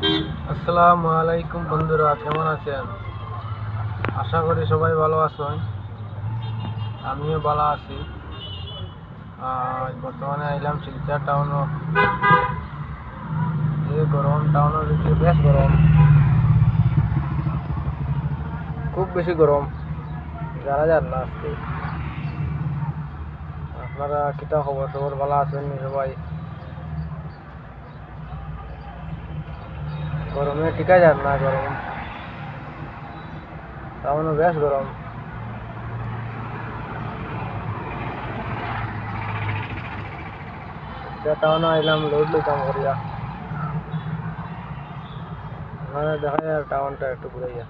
আসসালামু আলাইকুম বন্ধুরা, কেমন আছেন? আশা করি সবাই ভালো আছেন। আমিও ভালো আছি। বর্তমানে আইলাম শিলচর টাউনও। এই গরম টাউনের ভিতরে বেশ গরম, খুব বেশি গরম। যারা যান না আজকে। আপনারা কিতা খবর সবর ভালো আছেন নি সবাই? গরমে টিকা যান না, গরম টাউনও বেশ গরম। শিলচর টাউনও আইলাম লোড লইতাম করিয়া। মানে দেখা যায় টাউনটা একটু ঘুরাইয়া।